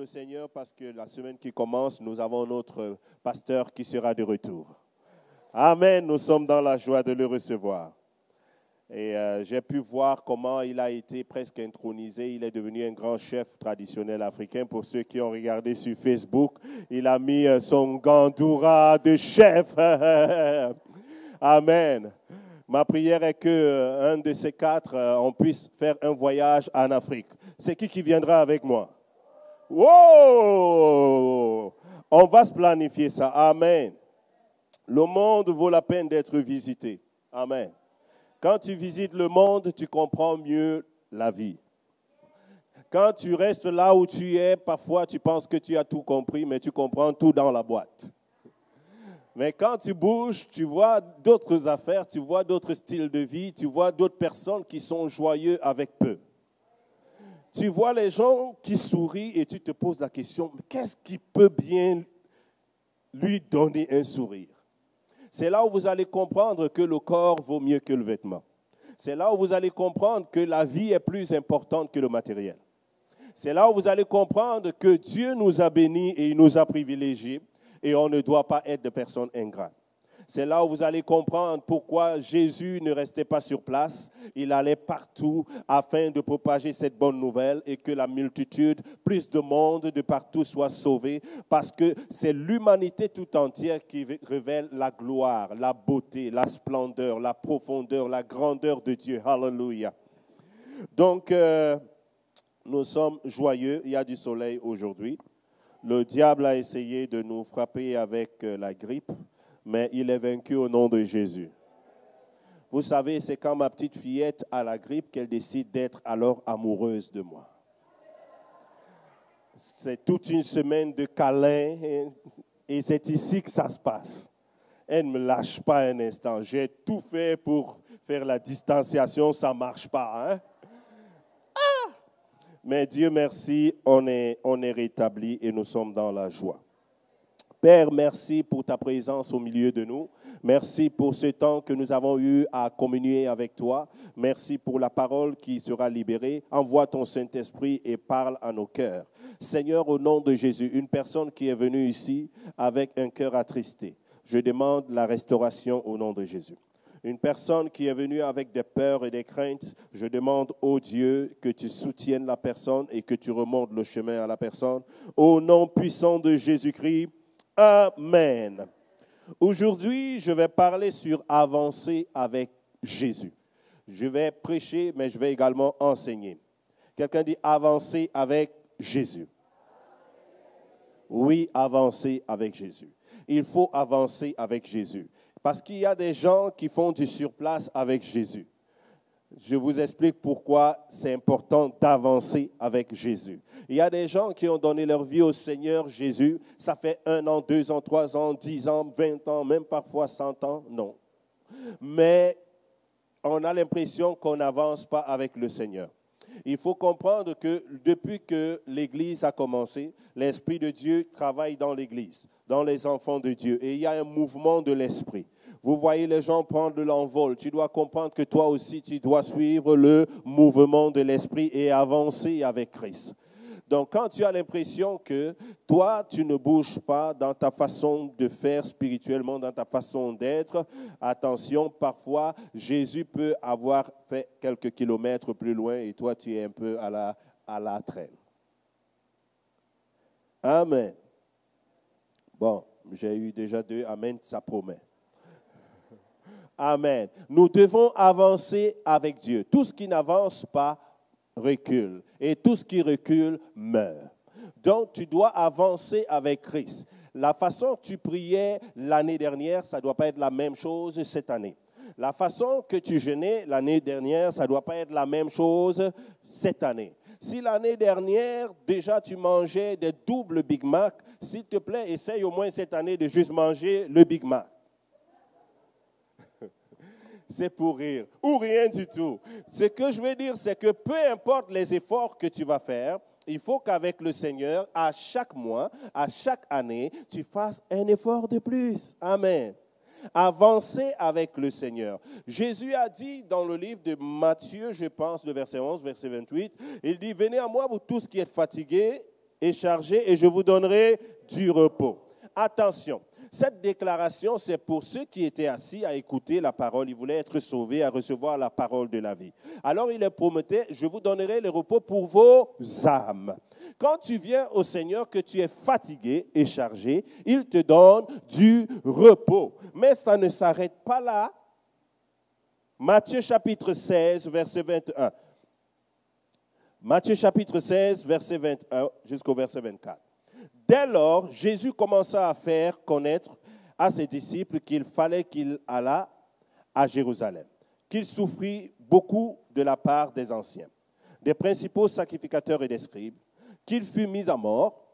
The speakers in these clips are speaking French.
le Seigneur parce que la semaine qui commence, nous avons notre pasteur qui sera de retour. Amen, nous sommes dans la joie de le recevoir. Et j'ai pu voir comment il a été presque intronisé. Il est devenu un grand chef traditionnel africain. Pour ceux qui ont regardé sur Facebook, il a mis son gandoura de chef. Amen. Ma prière est qu'un de ces quatre, on puisse faire un voyage en Afrique. C'est qui viendra avec moi? Wow! On va se planifier ça. Amen. Le monde vaut la peine d'être visité. Amen. Quand tu visites le monde, tu comprends mieux la vie. Quand tu restes là où tu es, parfois tu penses que tu as tout compris, mais tu comprends tout dans la boîte. Mais quand tu bouges, tu vois d'autres affaires, tu vois d'autres styles de vie, tu vois d'autres personnes qui sont joyeux avec peu. Tu vois les gens qui sourient et tu te poses la question, qu'est-ce qui peut bien lui donner un sourire? C'est là où vous allez comprendre que le corps vaut mieux que le vêtement. C'est là où vous allez comprendre que la vie est plus importante que le matériel. C'est là où vous allez comprendre que Dieu nous a bénis et il nous a privilégiés et on ne doit pas être de personnes ingrates. C'est là où vous allez comprendre pourquoi Jésus ne restait pas sur place. Il allait partout afin de propager cette bonne nouvelle et que la multitude, plus de monde de partout soit sauvée. Parce que c'est l'humanité tout entière qui révèle la gloire, la beauté, la splendeur, la profondeur, la grandeur de Dieu. Alléluia. Donc, nous sommes joyeux. Il y a du soleil aujourd'hui. Le diable a essayé de nous frapper avec la grippe. Mais il est vaincu au nom de Jésus. Vous savez, c'est quand ma petite fillette a la grippe qu'elle décide d'être alors amoureuse de moi. C'est toute une semaine de câlins et c'est ici que ça se passe. Elle ne me lâche pas un instant. J'ai tout fait pour faire la distanciation, ça ne marche pas. Hein? Ah! Mais Dieu merci, on est rétabli et nous sommes dans la joie. Père, merci pour ta présence au milieu de nous. Merci pour ce temps que nous avons eu à communier avec toi. Merci pour la parole qui sera libérée. Envoie ton Saint-Esprit et parle à nos cœurs. Seigneur, au nom de Jésus, une personne qui est venue ici avec un cœur attristé, je demande la restauration au nom de Jésus. Une personne qui est venue avec des peurs et des craintes, je demande, ô Dieu, que tu soutiennes la personne et que tu remontes le chemin à la personne. Au nom puissant de Jésus-Christ, Amen. Aujourd'hui, je vais parler sur avancer avec Jésus. Je vais prêcher, mais je vais également enseigner. Quelqu'un dit avancer avec Jésus. Oui, avancer avec Jésus. Il faut avancer avec Jésus. Parce qu'il y a des gens qui font du surplace avec Jésus. Je vous explique pourquoi c'est important d'avancer avec Jésus. Il y a des gens qui ont donné leur vie au Seigneur Jésus. Ça fait 1 an, 2 ans, 3 ans, 10 ans, 20 ans, même parfois 100 ans. Non. Mais on a l'impression qu'on n'avance pas avec le Seigneur. Il faut comprendre que depuis que l'Église a commencé, l'Esprit de Dieu travaille dans l'Église, dans les enfants de Dieu. Et il y a un mouvement de l'Esprit. Vous voyez les gens prendre l'envol. Tu dois comprendre que toi aussi, tu dois suivre le mouvement de l'Esprit et avancer avec Christ. Donc, quand tu as l'impression que toi, tu ne bouges pas dans ta façon de faire spirituellement, dans ta façon d'être, attention, parfois, Jésus peut avoir fait quelques kilomètres plus loin et toi, tu es un peu à la traîne. Amen. Bon, j'ai eu déjà 2. Amen, ça promet. Amen. Nous devons avancer avec Dieu. Tout ce qui n'avance pas recule. Et tout ce qui recule meurt. Donc, tu dois avancer avec Christ. La façon que tu priais l'année dernière, ça ne doit pas être la même chose cette année. La façon que tu jeûnais l'année dernière, ça ne doit pas être la même chose cette année. Si l'année dernière, déjà tu mangeais des doubles Big Mac, s'il te plaît, essaye au moins cette année de juste manger le Big Mac. C'est pour rire, ou rien du tout. Ce que je veux dire, c'est que peu importe les efforts que tu vas faire, il faut qu'avec le Seigneur, à chaque mois, à chaque année, tu fasses un effort de plus. Amen. Avancer avec le Seigneur. Jésus a dit dans le livre de Matthieu, je pense, le verset 11, verset 28, il dit, venez à moi, vous tous qui êtes fatigués et chargés, et je vous donnerai du repos. Attention, cette déclaration, c'est pour ceux qui étaient assis à écouter la parole. Ils voulaient être sauvés, à recevoir la parole de la vie. Alors il leur promettait, je vous donnerai le repos pour vos âmes. Quand tu viens au Seigneur, que tu es fatigué et chargé, il te donne du repos. Mais ça ne s'arrête pas là. Matthieu chapitre 16, verset 21. Matthieu chapitre 16, verset 21 jusqu'au verset 24. Dès lors, Jésus commença à faire connaître à ses disciples qu'il fallait qu'il allât à Jérusalem, qu'il souffrit beaucoup de la part des anciens, des principaux sacrificateurs et des scribes, qu'il fut mis à mort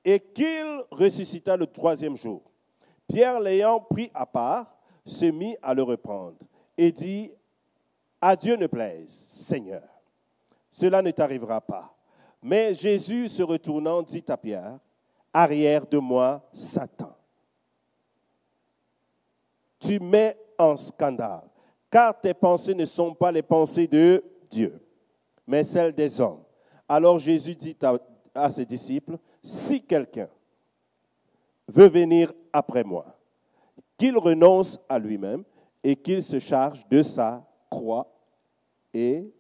et qu'il ressuscita le troisième jour. Pierre, l'ayant pris à part, se mit à le reprendre et dit, « À Dieu ne plaise, Seigneur, cela ne t'arrivera pas. » Mais Jésus, se retournant, dit à Pierre, « Arrière de moi, Satan. Tu mets en scandale, car tes pensées ne sont pas les pensées de Dieu, mais celles des hommes. » Alors Jésus dit à ses disciples, « Si quelqu'un veut venir après moi, qu'il renonce à lui-même et qu'il se charge de sa croix et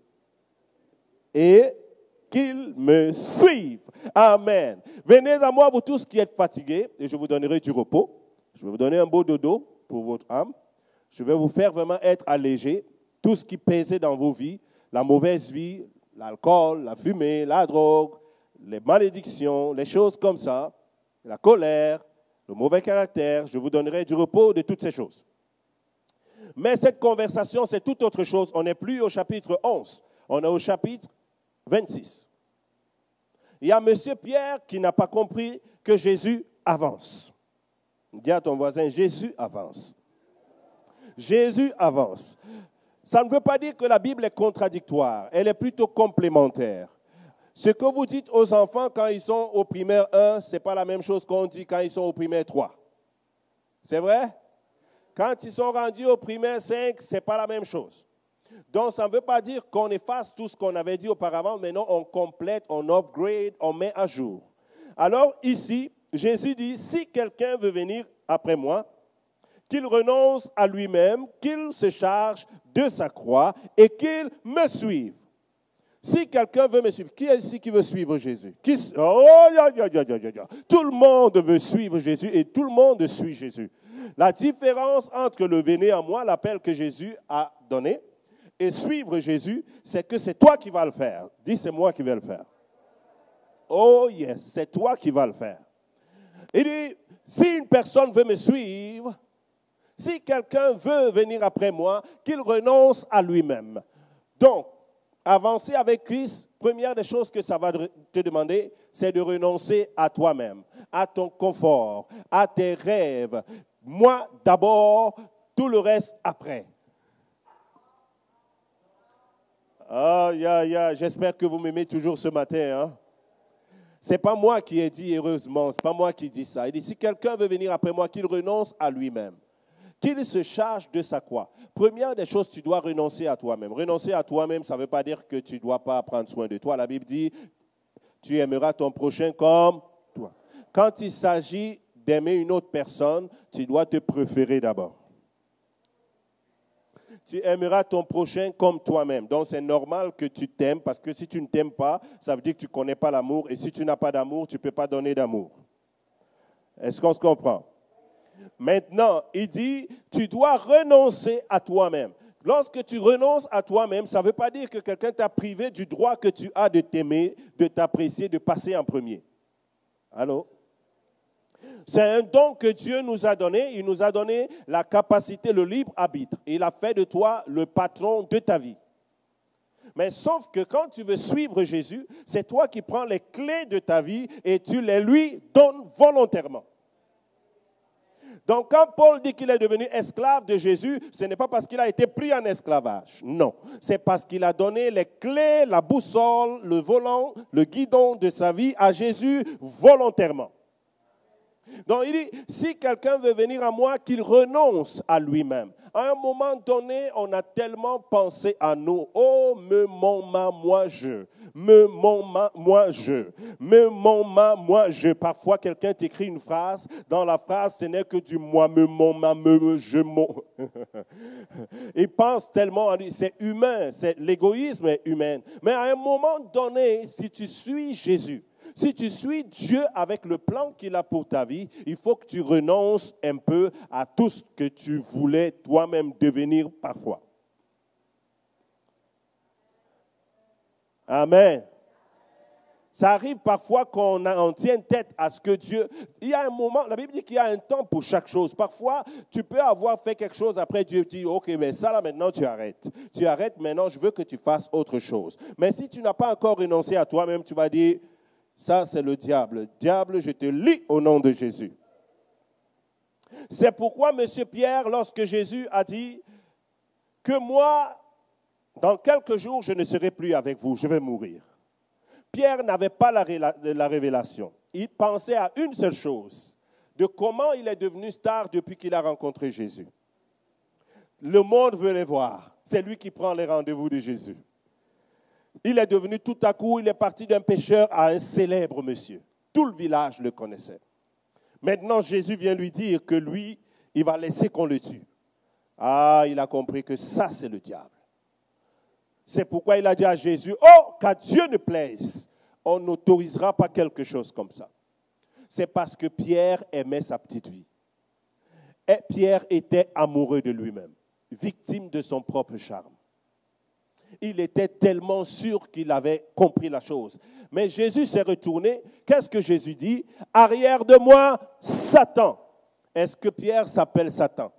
qu'il me suive. » Amen. Venez à moi, vous tous qui êtes fatigués, et je vous donnerai du repos. Je vais vous donner un beau dodo pour votre âme. Je vais vous faire vraiment être allégé. Tout ce qui pesait dans vos vies, la mauvaise vie, l'alcool, la fumée, la drogue, les malédictions, les choses comme ça, la colère, le mauvais caractère, je vous donnerai du repos de toutes ces choses. Mais cette conversation, c'est tout autre chose. On n'est plus au chapitre 11, on est au chapitre 26. Il y a M. Pierre qui n'a pas compris que Jésus avance. Dis à ton voisin, Jésus avance. Jésus avance. Ça ne veut pas dire que la Bible est contradictoire, elle est plutôt complémentaire. Ce que vous dites aux enfants quand ils sont au primaire 1, ce n'est pas la même chose qu'on dit quand ils sont au primaire 3. C'est vrai? Quand ils sont rendus au primaire 5, ce n'est pas la même chose. Donc, ça ne veut pas dire qu'on efface tout ce qu'on avait dit auparavant, mais non, on complète, on upgrade, on met à jour. Alors, ici, Jésus dit, si quelqu'un veut venir après moi, qu'il renonce à lui-même, qu'il se charge de sa croix et qu'il me suive. Si quelqu'un veut me suivre, qui est ici qui veut suivre Jésus? Tout le monde veut suivre Jésus et tout le monde suit Jésus. La différence entre le venez à moi, l'appel que Jésus a donné, et suivre Jésus, c'est que c'est toi qui vas le faire. Dis, c'est moi qui vais le faire. Oh yes, c'est toi qui vas le faire. Il dit, si une personne veut me suivre, si quelqu'un veut venir après moi, qu'il renonce à lui-même. Donc, avancer avec Christ, première des choses que ça va te demander, c'est de renoncer à toi-même, à ton confort, à tes rêves. Moi d'abord, tout le reste après. J'espère que vous m'aimez toujours ce matin. Hein? Ce n'est pas moi qui ai dit heureusement, ce n'est pas moi qui dis ça. Il dit, si quelqu'un veut venir après moi, qu'il renonce à lui-même, qu'il se charge de sa croix. Première des choses, tu dois renoncer à toi-même. Renoncer à toi-même, ça ne veut pas dire que tu ne dois pas prendre soin de toi. La Bible dit, tu aimeras ton prochain comme toi. Quand il s'agit d'aimer une autre personne, tu dois te préférer d'abord. Tu aimeras ton prochain comme toi-même. Donc, c'est normal que tu t'aimes, parce que si tu ne t'aimes pas, ça veut dire que tu ne connais pas l'amour. Et si tu n'as pas d'amour, tu ne peux pas donner d'amour. Est-ce qu'on se comprend? Maintenant, il dit, tu dois renoncer à toi-même. Lorsque tu renonces à toi-même, ça ne veut pas dire que quelqu'un t'a privé du droit que tu as de t'aimer, de t'apprécier, de passer en premier. Allô? C'est un don que Dieu nous a donné. Il nous a donné la capacité, le libre arbitre. Il a fait de toi le patron de ta vie. Mais sauf que quand tu veux suivre Jésus, c'est toi qui prends les clés de ta vie et tu les lui donnes volontairement. Donc quand Paul dit qu'il est devenu esclave de Jésus, ce n'est pas parce qu'il a été pris en esclavage. Non, c'est parce qu'il a donné les clés, la boussole, le volant, le guidon de sa vie à Jésus volontairement. Donc il dit, si quelqu'un veut venir à moi, qu'il renonce à lui-même. À un moment donné, on a tellement pensé à nous. Oh, me, mon, ma, moi, je. Me, mon, ma, moi, je. Me, mon, ma, moi, je. Parfois, quelqu'un t'écrit une phrase. Dans la phrase, ce n'est que du moi, me, mon, ma, me, je, mon. Il pense tellement à lui. C'est humain. L'égoïsme est humain. Mais à un moment donné, si tu suis Jésus, si tu suis Dieu avec le plan qu'il a pour ta vie, il faut que tu renonces un peu à tout ce que tu voulais toi-même devenir parfois. Amen. Ça arrive parfois qu'on tienne tête à ce que Dieu... Il y a un moment, la Bible dit qu'il y a un temps pour chaque chose. Parfois, tu peux avoir fait quelque chose, après Dieu dit, ok, mais ça là maintenant tu arrêtes. Tu arrêtes maintenant, je veux que tu fasses autre chose. Mais si tu n'as pas encore renoncé à toi-même, tu vas dire... Ça, c'est le diable. Diable, je te lie au nom de Jésus. C'est pourquoi, M. Pierre, lorsque Jésus a dit que moi, dans quelques jours, je ne serai plus avec vous, je vais mourir. Pierre n'avait pas la révélation. Il pensait à une seule chose, de comment il est devenu star depuis qu'il a rencontré Jésus. Le monde veut les voir. C'est lui qui prend les rendez-vous de Jésus. Il est devenu tout à coup, il est parti d'un pécheur à un célèbre monsieur. Tout le village le connaissait. Maintenant, Jésus vient lui dire que lui, il va laisser qu'on le tue. Ah, il a compris que ça, c'est le diable. C'est pourquoi il a dit à Jésus, oh, qu'à Dieu ne plaise, on n'autorisera pas quelque chose comme ça. C'est parce que Pierre aimait sa petite vie. Et Pierre était amoureux de lui-même, victime de son propre charme. Il était tellement sûr qu'il avait compris la chose. Mais Jésus s'est retourné. Qu'est-ce que Jésus dit? Arrière de moi, Satan. Est-ce que Pierre s'appelle Satan?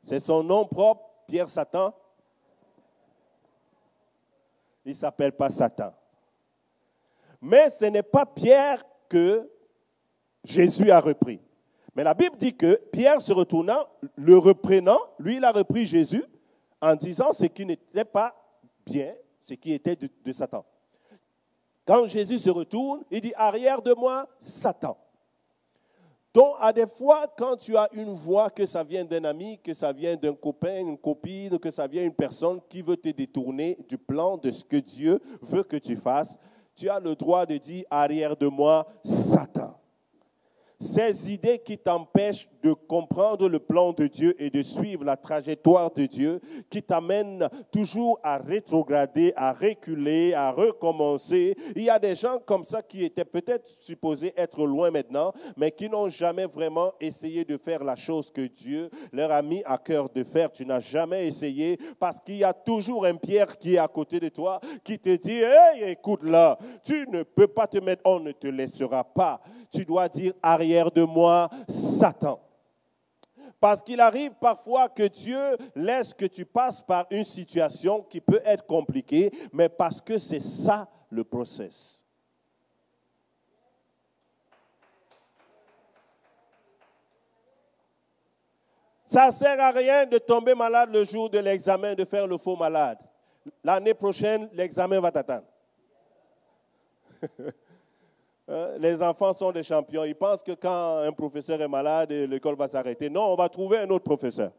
C'est son nom propre, Pierre Satan? Il ne s'appelle pas Satan. Mais ce n'est pas Pierre que Jésus a repris. Mais la Bible dit que Pierre se retournant, le reprenant, lui il a repris Jésus en disant ce qui n'était pas bien, ce qui était de Satan. Quand Jésus se retourne, il dit, arrière de moi, Satan. Donc, à des fois, quand tu as une voix, que ça vient d'un ami, que ça vient d'un copain, une copine, que ça vient d'une personne qui veut te détourner du plan de ce que Dieu veut que tu fasses, tu as le droit de dire, arrière de moi, Satan. Ces idées qui t'empêchent de comprendre le plan de Dieu et de suivre la trajectoire de Dieu, qui t'amènent toujours à rétrograder, à reculer, à recommencer. Il y a des gens comme ça qui étaient peut-être supposés être loin maintenant, mais qui n'ont jamais vraiment essayé de faire la chose que Dieu leur a mis à cœur de faire. Tu n'as jamais essayé parce qu'il y a toujours un Pierre qui est à côté de toi, qui te dit, hey, écoute là, tu ne peux pas te mettre, on ne te laissera pas. Tu dois dire, arrière de moi, Satan. Parce qu'il arrive parfois que Dieu laisse que tu passes par une situation qui peut être compliquée, mais parce que c'est ça le process. Ça ne sert à rien de tomber malade le jour de l'examen, de faire le faux malade. L'année prochaine, l'examen va t'attendre. Les enfants sont des champions. Ils pensent que quand un professeur est malade, l'école va s'arrêter. Non, on va trouver un autre professeur.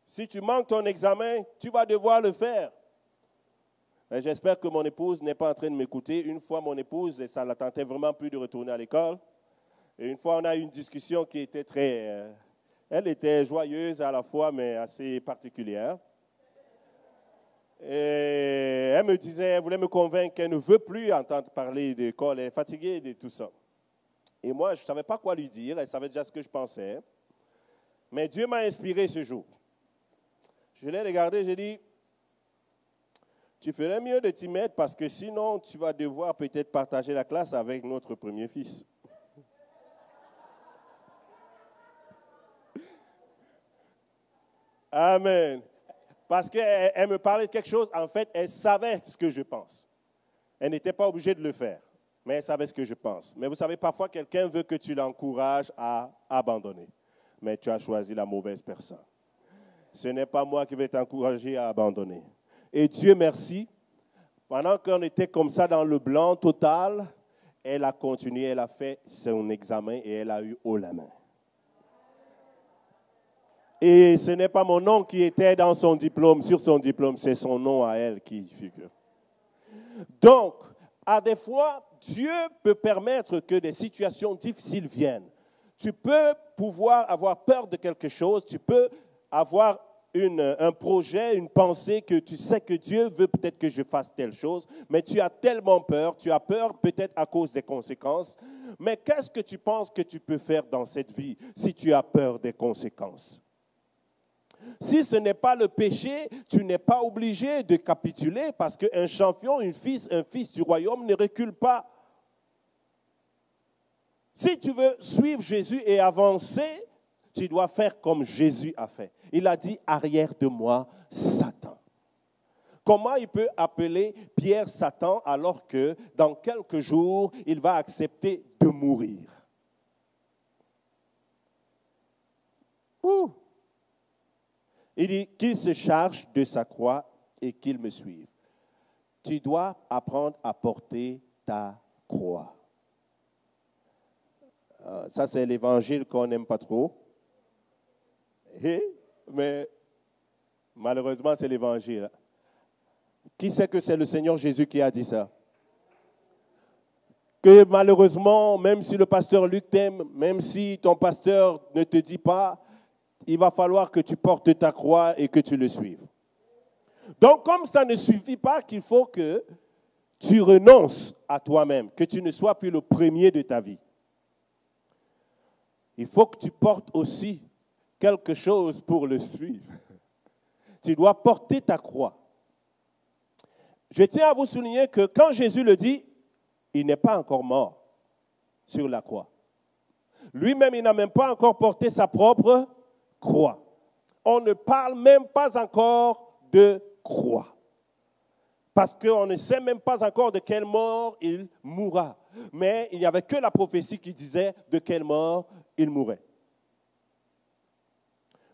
Si tu manques ton examen, tu vas devoir le faire. J'espère que mon épouse n'est pas en train de m'écouter. Une fois, mon épouse, ça ne la tentait vraiment plus de retourner à l'école. Et une fois, on a eu une discussion qui était très... elle était joyeuse à la fois, mais assez particulière. Et elle me disait, elle voulait me convaincre qu'elle ne veut plus entendre parler d'école, elle est fatiguée de tout ça. Et moi, je ne savais pas quoi lui dire, elle savait déjà ce que je pensais. Mais Dieu m'a inspiré ce jour. Je l'ai regardé, j'ai dit, tu ferais mieux de t'y mettre parce que sinon, tu vas devoir peut-être partager la classe avec notre premier fils. Amen. Parce qu'elle me parlait de quelque chose, en fait, elle savait ce que je pense. Elle n'était pas obligée de le faire, mais elle savait ce que je pense. Mais vous savez, parfois, quelqu'un veut que tu l'encourages à abandonner. Mais tu as choisi la mauvaise personne. Ce n'est pas moi qui vais t'encourager à abandonner. Et Dieu merci, pendant qu'on était comme ça dans le blanc total, Elle a continué, elle a fait son examen et elle a eu haut la main. Et ce n'est pas mon nom qui était dans son diplôme, sur son diplôme, c'est son nom à elle qui figure. Donc, à des fois, Dieu peut permettre que des situations difficiles viennent. Tu peux pouvoir avoir peur de quelque chose, tu peux avoir un projet, une pensée que tu sais que Dieu veut peut-être que je fasse telle chose, mais tu as tellement peur, tu as peur peut-être à cause des conséquences. Mais qu'est-ce que tu penses que tu peux faire dans cette vie si tu as peur des conséquences? Si ce n'est pas le péché, tu n'es pas obligé de capituler parce qu'un champion, un fils du royaume ne recule pas. Si tu veux suivre Jésus et avancer, tu dois faire comme Jésus a fait. Il a dit, arrière de moi, Satan. Comment il peut appeler Pierre Satan alors que dans quelques jours, il va accepter de mourir? Ouh. Il dit qu'il se charge de sa croix et qu'il me suive. Tu dois apprendre à porter ta croix. Ça, c'est l'évangile qu'on n'aime pas trop. Mais malheureusement, c'est l'évangile. Qui sait que c'est le Seigneur Jésus qui a dit ça? Que malheureusement, même si le pasteur Luc t'aime, même si ton pasteur ne te dit pas, il va falloir que tu portes ta croix et que tu le suives. Donc, comme ça ne suffit pas, qu'il faut que tu renonces à toi-même, que tu ne sois plus le premier de ta vie. Il faut que tu portes aussi quelque chose pour le suivre. Tu dois porter ta croix. Je tiens à vous souligner que quand Jésus le dit, il n'est pas encore mort sur la croix. Lui-même, il n'a même pas encore porté sa propre croix. On ne parle même pas encore de croix. Parce qu'on ne sait même pas encore de quelle mort il mourra. Mais il n'y avait que la prophétie qui disait de quelle mort il mourrait.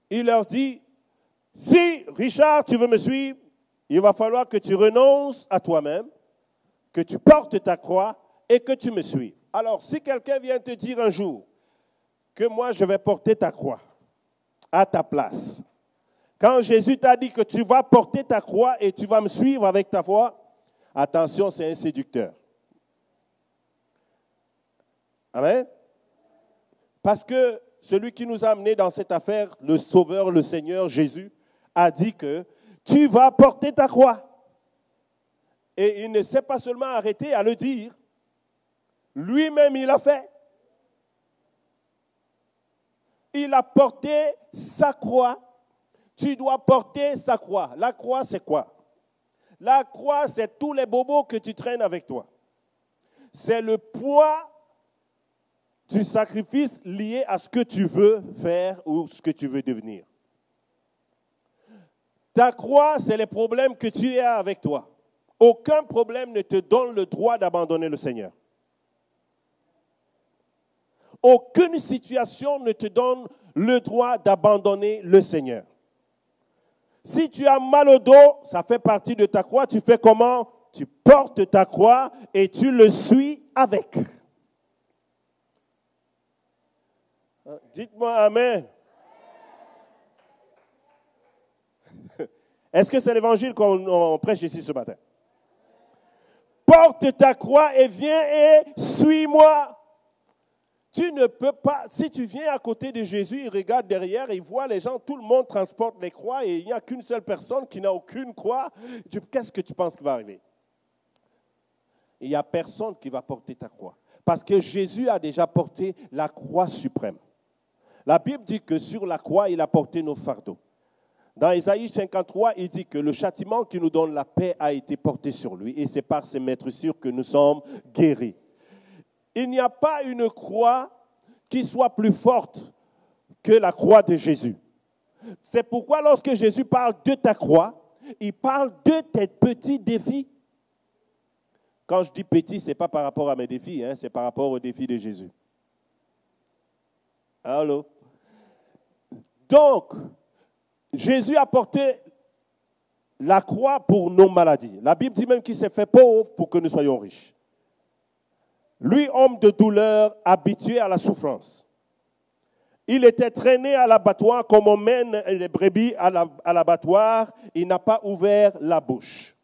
Il leur dit, si Richard, tu veux me suivre, il va falloir que tu renonces à toi-même, que tu portes ta croix et que tu me suives. Alors, si quelqu'un vient te dire un jour que moi, je vais porter ta croix à ta place, quand Jésus t'a dit que tu vas porter ta croix et tu vas me suivre avec ta foi, attention, c'est un séducteur. Amen. Parce que celui qui nous a amenés dans cette affaire, le Sauveur, le Seigneur Jésus, a dit que tu vas porter ta croix. Et il ne s'est pas seulement arrêté à le dire, lui-même il l'a fait. Il a porté sa croix. Tu dois porter sa croix. La croix, c'est quoi? La croix, c'est tous les bobos que tu traînes avec toi. C'est le poids du sacrifice lié à ce que tu veux faire ou ce que tu veux devenir. Ta croix, c'est les problèmes que tu as avec toi. Aucun problème ne te donne le droit d'abandonner le Seigneur. Aucune situation ne te donne le droit d'abandonner le Seigneur. Si tu as mal au dos, ça fait partie de ta croix. Tu fais comment? Tu portes ta croix et tu le suis avec. Dites-moi Amen. Est-ce que c'est l'évangile qu'on prêche ici ce matin? Porte ta croix et viens et suis-moi. Tu ne peux pas, si tu viens à côté de Jésus, il regarde derrière, il voit les gens, tout le monde transporte les croix et il n'y a qu'une seule personne qui n'a aucune croix. Qu'est-ce que tu penses qui va arriver? Il n'y a personne qui va porter ta croix. Parce que Jésus a déjà porté la croix suprême. La Bible dit que sur la croix, il a porté nos fardeaux. Dans Ésaïe 53, il dit que le châtiment qui nous donne la paix a été porté sur lui et c'est par ses meurtrissures que nous sommes guéris. Il n'y a pas une croix qui soit plus forte que la croix de Jésus. C'est pourquoi lorsque Jésus parle de ta croix, il parle de tes petits défis. Quand je dis petit, ce n'est pas par rapport à mes défis, c'est par rapport aux défis de Jésus. Allô? Donc, Jésus a porté la croix pour nos maladies. La Bible dit même qu'il s'est fait pauvre pour que nous soyons riches. Lui, homme de douleur, habitué à la souffrance. Il était traîné à l'abattoir comme on mène les brebis à l'abattoir. Il n'a pas ouvert la bouche.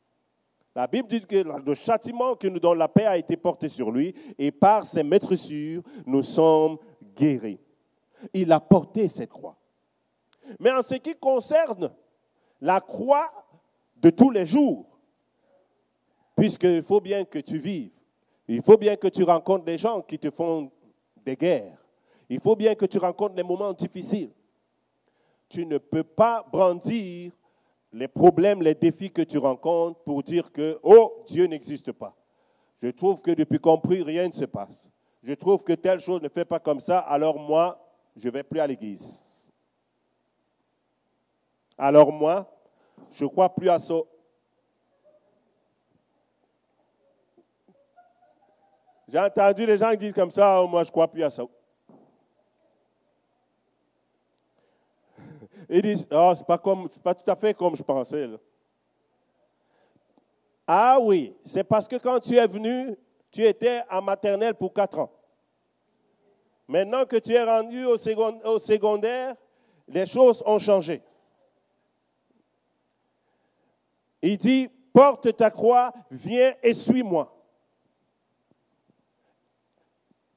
La Bible dit que le châtiment que nous donne la paix a été porté sur lui et par ses meurtrissures, nous sommes guéris. Il a porté cette croix. Mais en ce qui concerne la croix de tous les jours, puisqu'il faut bien que tu vives, il faut bien que tu rencontres des gens qui te font des guerres, il faut bien que tu rencontres des moments difficiles. Tu ne peux pas brandir les problèmes, les défis que tu rencontres pour dire que, oh, Dieu n'existe pas. Je trouve que depuis qu'on prie, rien ne se passe. Je trouve que telle chose ne fait pas comme ça, alors moi, je ne vais plus à l'église. Alors moi, je ne crois plus à ça. J'ai entendu les gens qui disent comme ça, oh, moi je ne crois plus à ça. Ils disent, oh, ce n'est pas tout à fait comme je pensais. Là. Ah oui, c'est parce que quand tu es venu, tu étais en maternelle pour 4 ans. Maintenant que tu es rendu au secondaire, les choses ont changé. Il dit, porte ta croix, viens et suis-moi.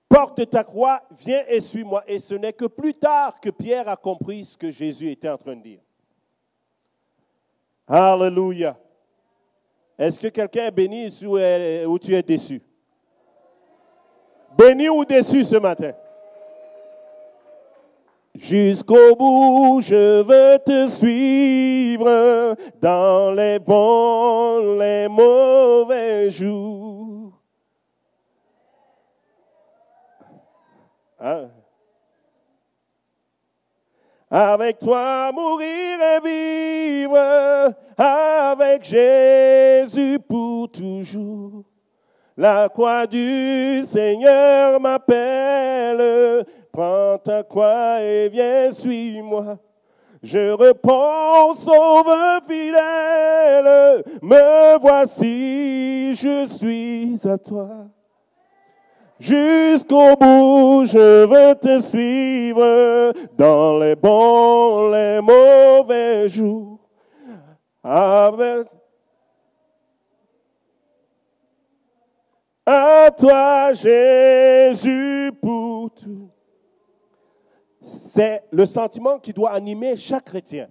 Porte ta croix, viens et suis-moi. Et ce n'est que plus tard que Pierre a compris ce que Jésus était en train de dire. Alléluia. Est-ce que quelqu'un est béni ici ou tu es déçu? Béni ou déçu ce matin? Jusqu'au bout, je veux te suivre dans les bons, les mauvais jours. Hein? Avec toi, mourir et vivre, avec Jésus pour toujours. La croix du Seigneur m'appelle. Prends ta croix et viens, suis-moi. Je réponds, sauveur fidèle, me voici, je suis à toi. Jusqu'au bout, je veux te suivre dans les bons, les mauvais jours. Avec à toi, Jésus, pour tout. C'est le sentiment qui doit animer chaque chrétien.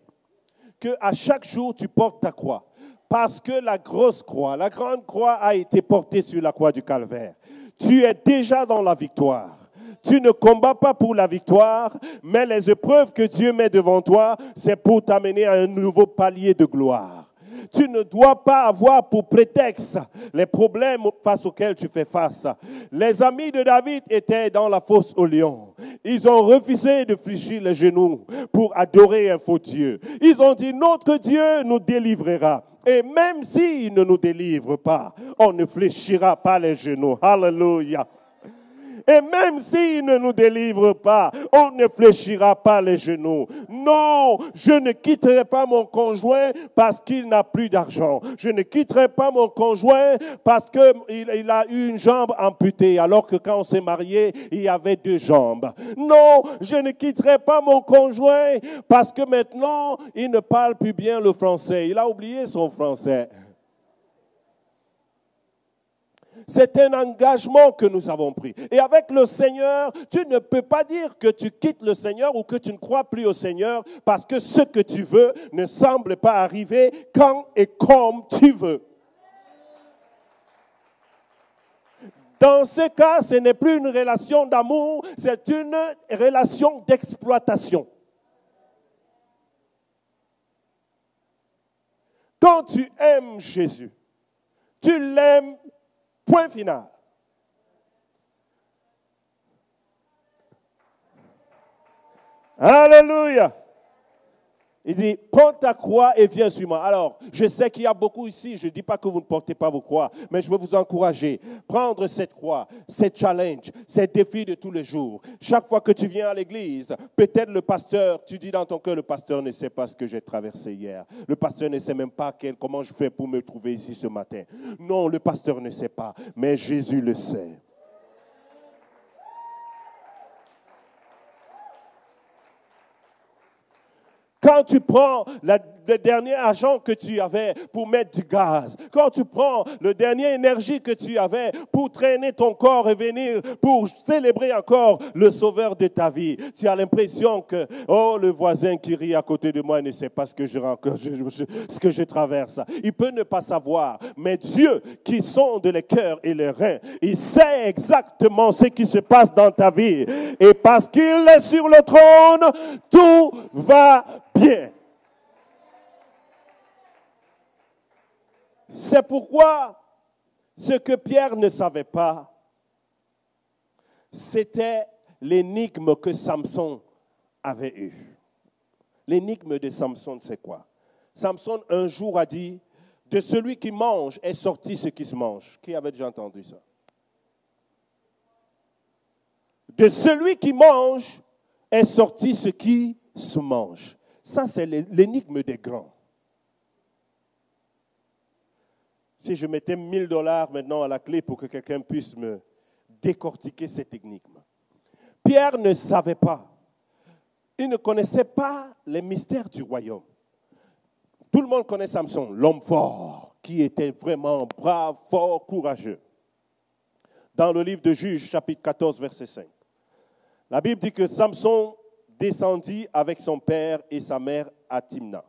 Que à chaque jour, tu portes ta croix. Parce que la grosse croix, la grande croix a été portée sur la croix du Calvaire. Tu es déjà dans la victoire. Tu ne combats pas pour la victoire, mais les épreuves que Dieu met devant toi, c'est pour t'amener à un nouveau palier de gloire. Tu ne dois pas avoir pour prétexte les problèmes face auxquels tu fais face. Les amis de David étaient dans la fosse au lion. Ils ont refusé de fléchir les genoux pour adorer un faux Dieu. Ils ont dit, notre Dieu nous délivrera. Et même s'il ne nous délivre pas, on ne fléchira pas les genoux. Alléluia. Et même s'il ne nous délivre pas, on ne fléchira pas les genoux. Non, je ne quitterai pas mon conjoint parce qu'il n'a plus d'argent. Je ne quitterai pas mon conjoint parce qu'il a eu une jambe amputée, alors que quand on s'est marié, il y avait 2 jambes. Non, je ne quitterai pas mon conjoint parce que maintenant, il ne parle plus bien le français. Il a oublié son français. C'est un engagement que nous avons pris. Et avec le Seigneur, tu ne peux pas dire que tu quittes le Seigneur ou que tu ne crois plus au Seigneur parce que ce que tu veux ne semble pas arriver quand et comme tu veux. Dans ce cas, ce n'est plus une relation d'amour, c'est une relation d'exploitation. Quand tu aimes Jésus, tu l'aimes. Point final. Alléluia. Il dit, prends ta croix et viens sur moi. Alors, je sais qu'il y a beaucoup ici, je ne dis pas que vous ne portez pas vos croix, mais je veux vous encourager. Prendre cette croix, ces challenges, ces défis de tous les jours. Chaque fois que tu viens à l'église, peut-être le pasteur, tu dis dans ton cœur, le pasteur ne sait pas ce que j'ai traversé hier. Le pasteur ne sait même pas comment je fais pour me trouver ici ce matin. Non, le pasteur ne sait pas, mais Jésus le sait. Quand tu prends le dernier argent que tu avais pour mettre du gaz, quand tu prends le dernier énergie que tu avais pour traîner ton corps et venir pour célébrer encore le sauveur de ta vie, tu as l'impression que, oh, le voisin qui rit à côté de moi ne sait pas ce que je traverse. Il peut ne pas savoir, mais Dieu qui sonde les cœurs et les reins, il sait exactement ce qui se passe dans ta vie. Et parce qu'il est sur le trône, tout va bien. C'est pourquoi ce que Pierre ne savait pas, c'était l'énigme que Samson avait eue. L'énigme de Samson, c'est quoi? Samson, un jour, a dit, de celui qui mange est sorti ce qui se mange. Qui avait déjà entendu ça? De celui qui mange est sorti ce qui se mange. Ça, c'est l'énigme des grands. Si je mettais $1000 maintenant à la clé pour que quelqu'un puisse me décortiquer cette énigme. Pierre ne savait pas. Il ne connaissait pas les mystères du royaume. Tout le monde connaît Samson, l'homme fort, qui était vraiment brave, fort, courageux. Dans le livre de Juges, chapitre 14, verset 5. La Bible dit que Samson descendit avec son père et sa mère à Timna.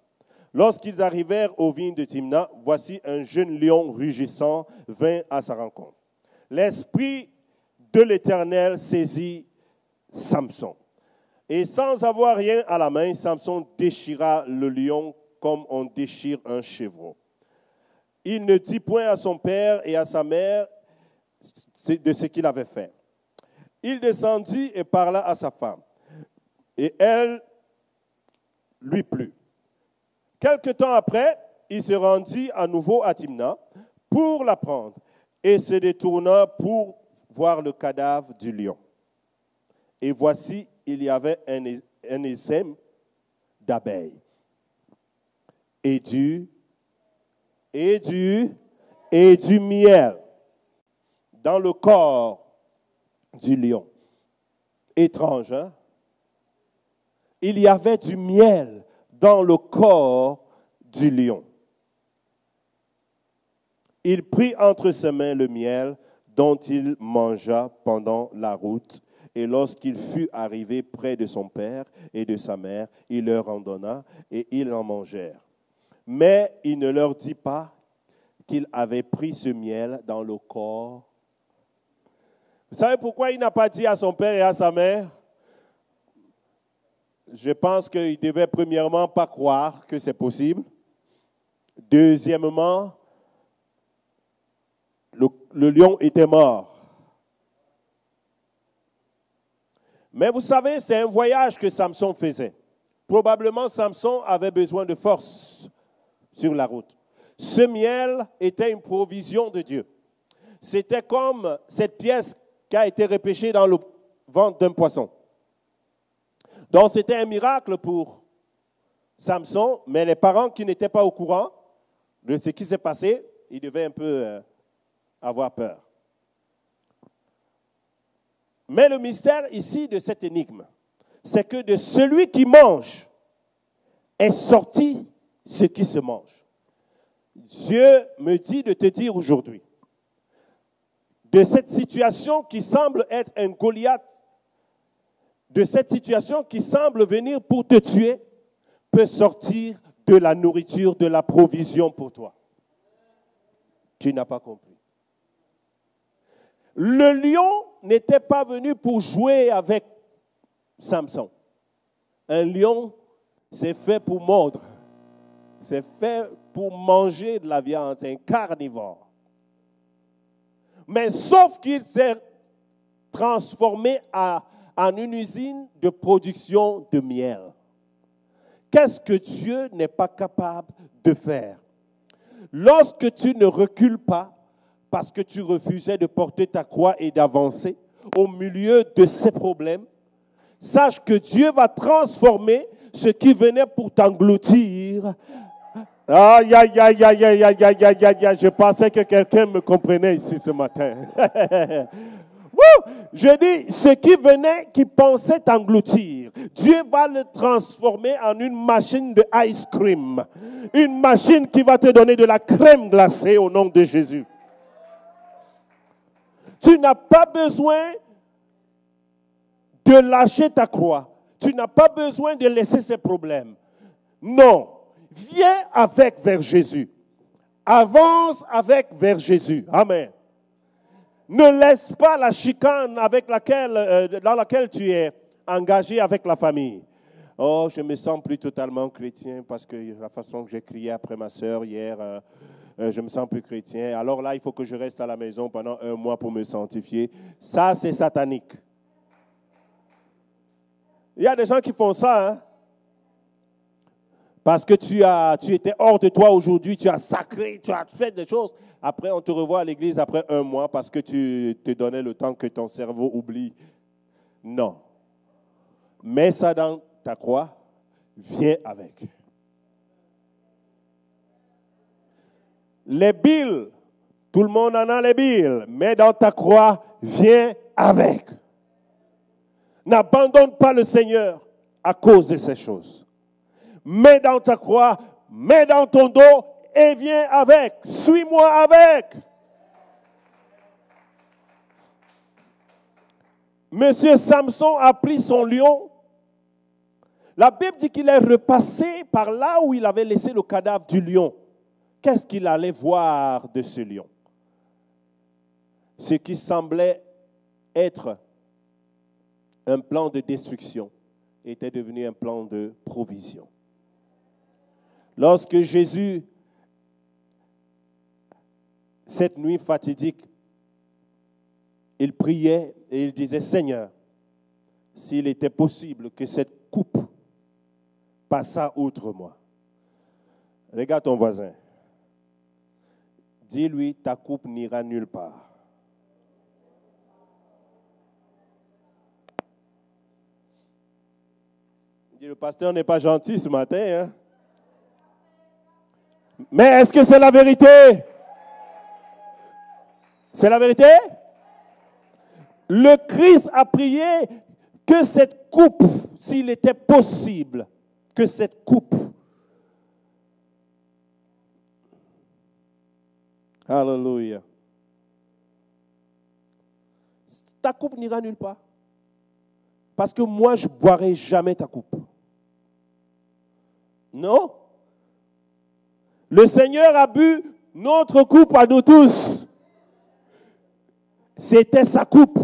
Lorsqu'ils arrivèrent aux vignes de Timna, voici un jeune lion rugissant vint à sa rencontre. L'esprit de l'Éternel saisit Samson. Et sans avoir rien à la main, Samson déchira le lion comme on déchire un chevreau. Il ne dit point à son père et à sa mère de ce qu'il avait fait. Il descendit et parla à sa femme. Et elle lui plut. Quelque temps après, il se rendit à nouveau à Timna pour la prendre et se détourna pour voir le cadavre du lion. Et voici, il y avait un essaim d'abeilles et du miel dans le corps du lion. Étrange, hein? Il y avait du miel dans le corps du lion. Il prit entre ses mains le miel dont il mangea pendant la route. Et lorsqu'il fut arrivé près de son père et de sa mère, il leur en donna et ils en mangèrent. Mais il ne leur dit pas qu'il avait pris ce miel dans le corps. Vous savez pourquoi il n'a pas dit à son père et à sa mère? Je pense qu'il ne devait premièrement pas croire que c'est possible. Deuxièmement, le lion était mort. Mais vous savez, c'est un voyage que Samson faisait. Probablement, Samson avait besoin de force sur la route. Ce miel était une provision de Dieu. C'était comme cette pièce qui a été repêchée dans le ventre d'un poisson. Donc, c'était un miracle pour Samson, mais les parents qui n'étaient pas au courant de ce qui s'est passé, ils devaient un peu avoir peur. Mais le mystère ici de cette énigme, c'est que de celui qui mange est sorti ce qui se mange. Dieu me dit de te dire aujourd'hui, de cette situation qui semble être un Goliath, de cette situation qui semble venir pour te tuer, peut sortir de la nourriture, de la provision pour toi. Tu n'as pas compris. Le lion n'était pas venu pour jouer avec Samson. Un lion, c'est fait pour mordre. C'est fait pour manger de la viande. C'est un carnivore. Mais sauf qu'il s'est transformé en une usine de production de miel. Qu'est-ce que Dieu n'est pas capable de faire? Lorsque tu ne recules pas, parce que tu refusais de porter ta croix et d'avancer au milieu de ces problèmes, sache que Dieu va transformer ce qui venait pour t'engloutir. Aïe, aïe, aïe, aïe, aïe, aïe, aïe, aïe, aïe, je pensais que quelqu'un me comprenait ici ce matin. Woo! Je dis, ce qui venait, qui pensait t'engloutir, Dieu va le transformer en une machine de ice cream. Une machine qui va te donner de la crème glacée au nom de Jésus. Tu n'as pas besoin de lâcher ta croix. Tu n'as pas besoin de laisser ces problèmes. Non. Viens avec vers Jésus. Avance avec vers Jésus. Amen. Ne laisse pas la chicane dans laquelle tu es engagé avec la famille. Oh, je me sens plus totalement chrétien parce que la façon que j'ai crié après ma soeur hier, je me sens plus chrétien. Alors là, il faut que je reste à la maison pendant 1 mois pour me sanctifier. Ça, c'est satanique. Il y a des gens qui font ça, hein? Parce que tu étais hors de toi aujourd'hui, tu as sacré, tu as fait des choses. Après, on te revoit à l'église après 1 mois parce que tu te donnais le temps que ton cerveau oublie. Non. Mets ça dans ta croix, viens avec. Les billes, tout le monde en a les billes. Mets dans ta croix, viens avec. N'abandonne pas le Seigneur à cause de ces choses. Mets dans ta croix, mets dans ton dos et viens avec. Suis-moi avec. Monsieur Samson a pris son lion. La Bible dit qu'il est repassé par là où il avait laissé le cadavre du lion. Qu'est-ce qu'il allait voir de ce lion? Ce qui semblait être un plan de destruction était devenu un plan de provision. Lorsque Jésus, cette nuit fatidique, il priait et il disait, Seigneur, s'il était possible que cette coupe passât outre moi. Regarde ton voisin. Dis-lui, ta coupe n'ira nulle part. Le pasteur n'est pas gentil ce matin, hein? Mais est-ce que c'est la vérité? C'est la vérité? Le Christ a prié que cette coupe, s'il était possible, que cette coupe, alléluia, ta coupe n'ira nulle part. Parce que moi, je ne boirai jamais ta coupe. Non. Le Seigneur a bu notre coupe à nous tous. C'était sa coupe.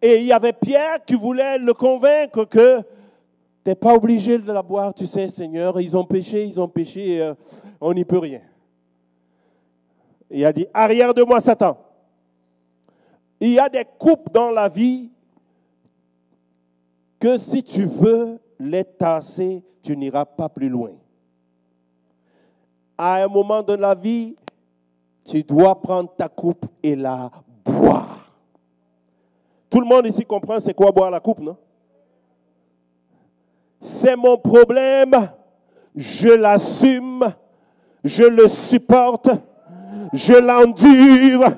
Et il y avait Pierre qui voulait le convaincre que tu n'es pas obligé de la boire. Tu sais, Seigneur, ils ont péché, on n'y peut rien. Il a dit, arrière de moi, Satan. Il y a des coupes dans la vie que si tu veux les tasser, tu n'iras pas plus loin. À un moment de la vie, tu dois prendre ta coupe et la boire. Tout le monde ici comprend c'est quoi boire la coupe, non? C'est mon problème, je l'assume, je le supporte, je l'endure,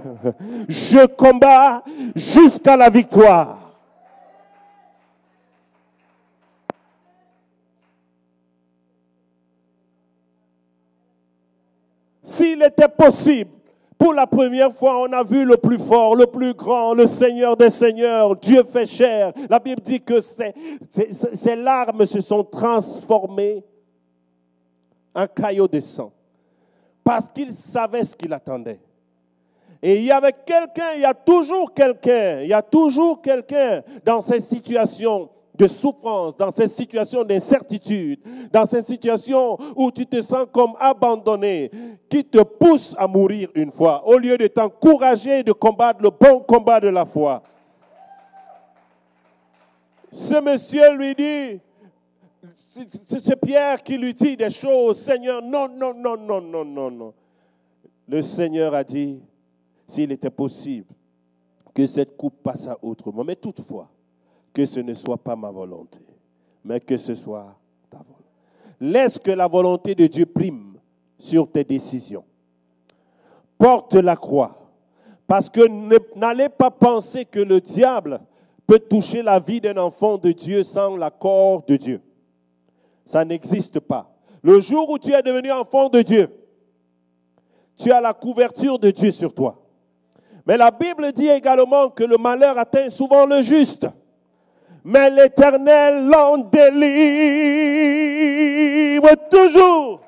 je combats jusqu'à la victoire. S'il était possible, pour la première fois, on a vu le plus fort, le plus grand, le Seigneur des Seigneurs, Dieu fait chair. La Bible dit que ses larmes se sont transformées en caillots de sang. Parce qu'il savait ce qu'il attendait. Et il y avait quelqu'un, il y a toujours quelqu'un dans ces situations de souffrance, dans ces situations d'incertitude, dans ces situations où tu te sens comme abandonné, qui te pousse à mourir une fois, au lieu de t'encourager de combattre le bon combat de la foi. Ce monsieur lui dit, c'est Pierre qui lui dit des choses, Seigneur, non. Le Seigneur a dit, s'il était possible, que cette coupe passât autrement, mais toutefois, que ce ne soit pas ma volonté, mais que ce soit ta volonté. Laisse que la volonté de Dieu prime sur tes décisions. Porte la croix. Parce que n'allez pas penser que le diable peut toucher la vie d'un enfant de Dieu sans l'accord de Dieu. Ça n'existe pas. Le jour où tu es devenu enfant de Dieu, tu as la couverture de Dieu sur toi. Mais la Bible dit également que le malheur atteint souvent le juste. Mais l'Éternel l'en délivre toujours.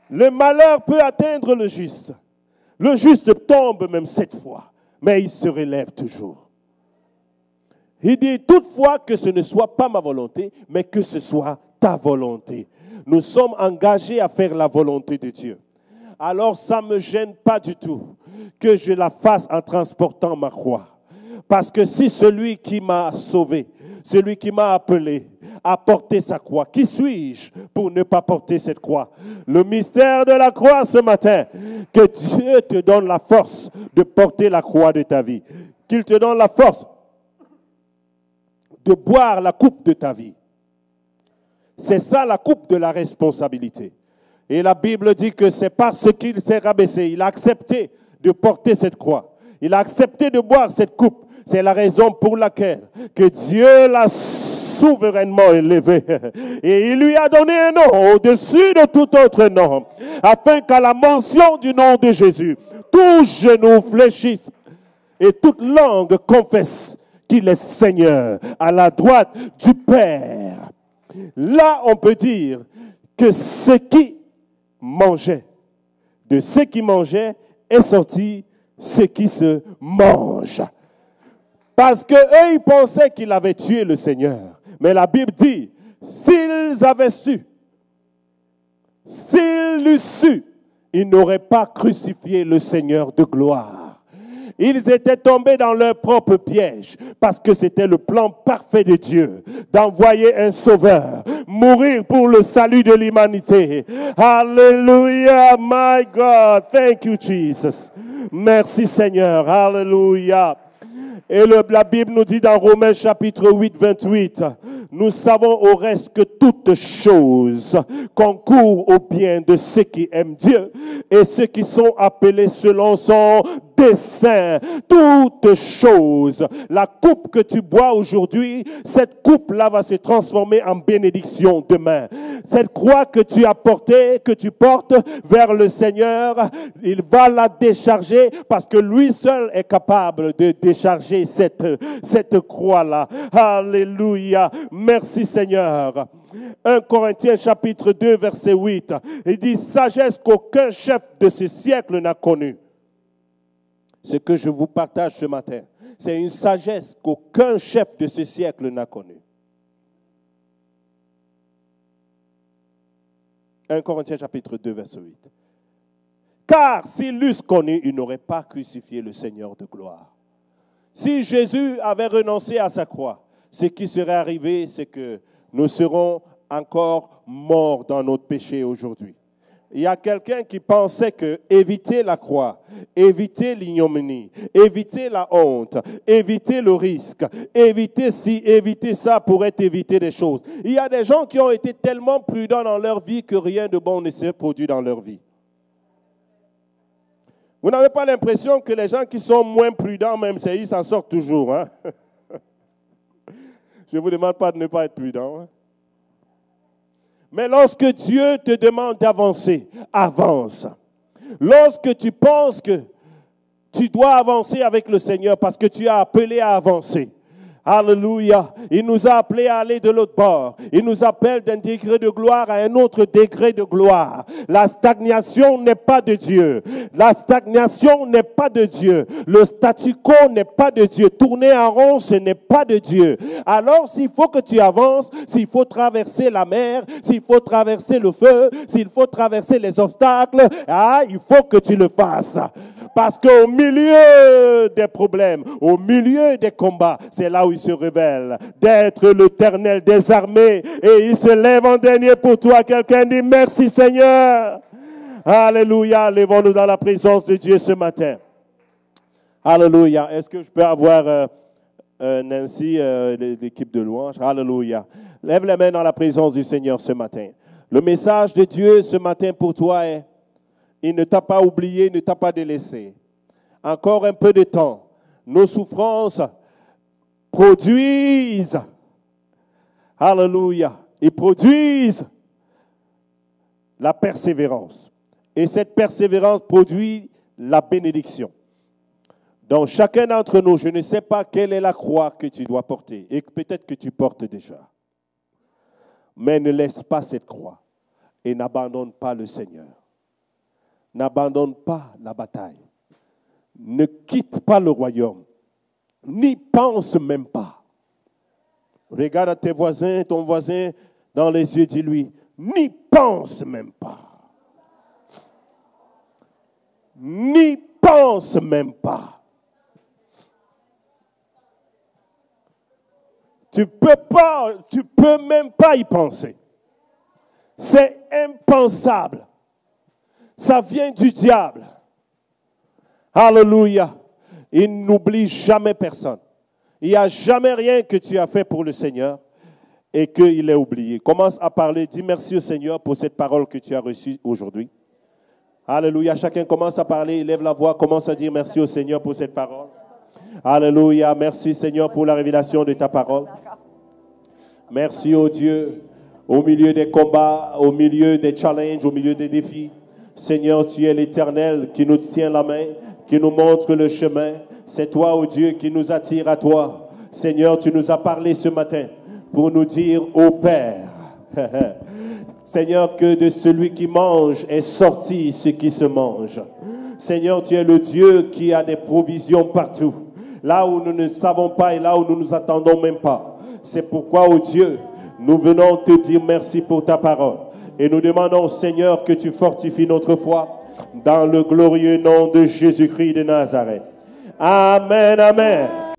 Le malheur peut atteindre le juste. Le juste tombe même 7 fois, mais il se relève toujours. Il dit toutefois que ce ne soit pas ma volonté, mais que ce soit ta volonté. Nous sommes engagés à faire la volonté de Dieu. Alors ça ne me gêne pas du tout que je la fasse en transportant ma croix. Parce que si celui qui m'a sauvé, celui qui m'a appelé, a porté sa croix, qui suis-je pour ne pas porter cette croix? Le mystère de la croix ce matin, que Dieu te donne la force de porter la croix de ta vie. Qu'il te donne la force de boire la coupe de ta vie. C'est ça la coupe de la responsabilité. Et la Bible dit que c'est parce qu'il s'est rabaissé, il a accepté de porter cette croix. Il a accepté de boire cette coupe. C'est la raison pour laquelle que Dieu l'a souverainement élevé. Et il lui a donné un nom au-dessus de tout autre nom, afin qu'à la mention du nom de Jésus, tout genou fléchisse et toute langue confesse qu'il est Seigneur à la droite du Père. Là, on peut dire que ce qui mangeait, de ce qui mangeait est sorti ce qui se mange. Parce qu'eux, ils pensaient qu'il avait tué le Seigneur. Mais la Bible dit, s'ils avaient su, s'ils l'eussent su, ils n'auraient pas crucifié le Seigneur de gloire. Ils étaient tombés dans leur propre piège parce que c'était le plan parfait de Dieu d'envoyer un sauveur, mourir pour le salut de l'humanité. Alléluia, my God. Thank you, Jesus. Merci Seigneur. Alléluia. Et la Bible nous dit dans Romains chapitre 8, 28, nous savons au reste que toutes choses concourent au bien de ceux qui aiment Dieu et ceux qui sont appelés selon son dessein. Toutes choses. La coupe que tu bois aujourd'hui, cette coupe-là va se transformer en bénédiction demain. Cette croix que tu as portée, que tu portes vers le Seigneur, il va la décharger parce que lui seul est capable de décharger cette croix-là. Alléluia. Merci Seigneur. 1 Corinthiens chapitre 2 verset 8. Il dit sagesse qu'aucun chef de ce siècle n'a connue. Ce que je vous partage ce matin, c'est une sagesse qu'aucun chef de ce siècle n'a connue. 1 Corinthiens chapitre 2 verset 8. Car s'ils l'eussent connu, ils n'auraient pas crucifié le Seigneur de gloire. Si Jésus avait renoncé à sa croix, ce qui serait arrivé, c'est que nous serons encore morts dans notre péché aujourd'hui. Il y a quelqu'un qui pensait que éviter la croix, éviter l'ignominie, éviter la honte, éviter le risque, éviter ci, éviter ça pourrait éviter des choses. Il y a des gens qui ont été tellement prudents dans leur vie que rien de bon ne s'est produit dans leur vie. Vous n'avez pas l'impression que les gens qui sont moins prudents, même ils s'en sortent toujours. Hein? Je ne vous demande pas de ne pas être prudent. Hein? Mais lorsque Dieu te demande d'avancer, avance. Lorsque tu penses que tu dois avancer avec le Seigneur parce que tu es appelé à avancer. Alléluia. Il nous a appelés à aller de l'autre bord. Il nous appelle d'un degré de gloire à un autre degré de gloire. La stagnation n'est pas de Dieu. La stagnation n'est pas de Dieu. Le statu quo n'est pas de Dieu. Tourner en rond, ce n'est pas de Dieu. Alors, s'il faut que tu avances, s'il faut traverser la mer, s'il faut traverser le feu, s'il faut traverser les obstacles, il faut que tu le fasses. Parce qu'au milieu des problèmes, au milieu des combats, c'est là où il se révèle d'être l'Éternel des armées et il se lève en dernier pour toi. Quelqu'un dit merci Seigneur. Alléluia. Lèvons-nous dans la présence de Dieu ce matin. Alléluia. Est-ce que je peux avoir Nancy, l'équipe de louange? Alléluia. Lève les mains dans la présence du Seigneur ce matin. Le message de Dieu ce matin pour toi est: il ne t'a pas oublié, il ne t'a pas délaissé. encore un peu de temps, nos souffrances produisent, alléluia, ils produisent la persévérance. Et cette persévérance produit la bénédiction. Donc chacun d'entre nous, je ne sais pas quelle est la croix que tu dois porter et peut-être que tu portes déjà. Mais ne laisse pas cette croix et n'abandonne pas le Seigneur. N'abandonne pas la bataille. Ne quitte pas le royaume. N'y pense même pas. Regarde à tes voisins, ton voisin dans les yeux, dis-lui, n'y pense même pas. N'y pense même pas. Tu peux même pas y penser. C'est impensable. Ça vient du diable. Alléluia. Il n'oublie jamais personne. Il n'y a jamais rien que tu as fait pour le Seigneur et qu'il est oublié. Commence à parler. Dis merci au Seigneur pour cette parole que tu as reçue aujourd'hui. Alléluia. Chacun commence à parler. Il lève la voix. Commence à dire merci au Seigneur pour cette parole. Alléluia. Merci Seigneur pour la révélation de ta parole. Merci au Dieu. Au milieu des combats, au milieu des challenges, au milieu des défis. Seigneur, tu es l'Éternel qui nous tient la main, qui nous montre le chemin. C'est toi, ô Dieu, qui nous attire à toi. Seigneur, tu nous as parlé ce matin pour nous dire, ô Père, Seigneur, que de celui qui mange est sorti ce qui se mange. Seigneur, tu es le Dieu qui a des provisions partout. Là où nous ne savons pas et là où nous ne nous attendons même pas. C'est pourquoi, ô Dieu, nous venons te dire merci pour ta parole. Et nous demandons, Seigneur, que tu fortifies notre foi dans le glorieux nom de Jésus-Christ de Nazareth. Amen, amen.